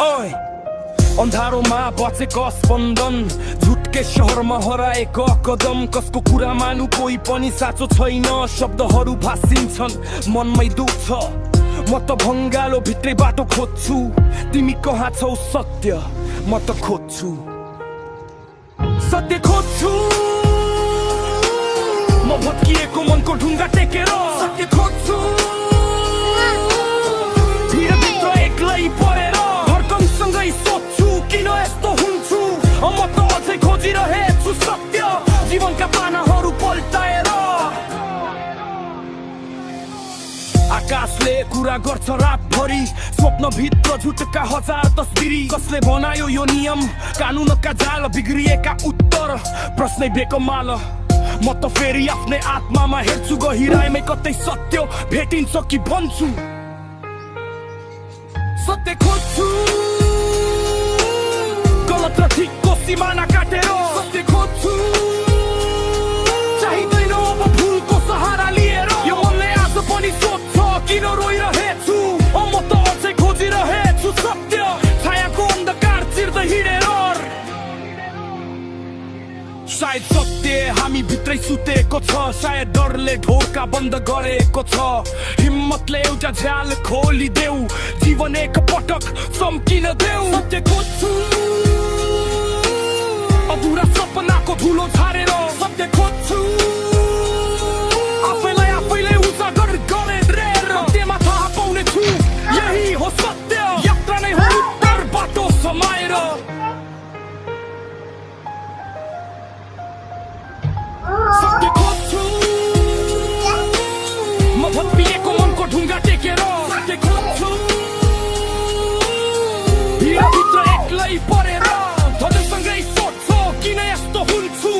ओए अन्धारोमा बचेको स्पन्दन झुटके शहरमा हराएको कदम कसको कुरा मानु कोही पनि साँचो छैन शब्दहरू भासिन्छन् मनमै दुख्छ म त भङ्गालो भित्रै बाटो खोज्छु तिमी कहाँ छौ सत्य म त खोज्छु सत्य खोज्छु म भत्किएको मनको ढुङ्गा टेकेर सत्य खोज्छु भिरभित्र एक्लै परेर धड्कनसँगै सोध्छु किन यस्तो हुन्छु म त अझै खोजिरहेछु सत्य जीवनका पानाहरू पल्टाएर आकाशले कुरा गर्छ रातभरि स्वप्नभित्र झुटका हजार तस्बिरी कसले बनायो यो नियम कानुनका जाल बिग्रिएका उत्तर प्रश्नै बेकमाल म त फेरि आफ्नै आत्मामा हेर्छु गहिराइमै कतै सत्य भेटिन्छ कि भन्छु सत्य खोज्छु गलत र ठिकको सिमाना काटेर सत्य खोज्छु चाहिँदैन अब भुलको सहारा लिएर यो मनले आज पनि सोध्छ किन रोइरहेछु म त अझै खोजिरहेछु सत्य छायाको अन्धकार चिर्दै हिँडेर सायद सत्य हामी भित्रै सुतेको छ सायद डरले ढोका बन्द गरेको छ हिम्मतले एउटा झ्याल खोलिदेऊ जीवन एक पटक सम्किन देऊ सत्य खोज्छु अधुरा सपनाको धुलो झारेर सत्य खोज्छु आफैलाई आफैले उजागर गरेर सत्यमा थाहा पाउने छु यही हो सत्य यात्रा नै हो उत्तर बाटो समाएर सत्य खोज्छु म भत्किएको मनको ढुङ्गा टेकेर सत्य खोज्छु भिरभित्र एक्लै परेर धड्कनसँगै सोध्छु किन यस्तो हुन्छु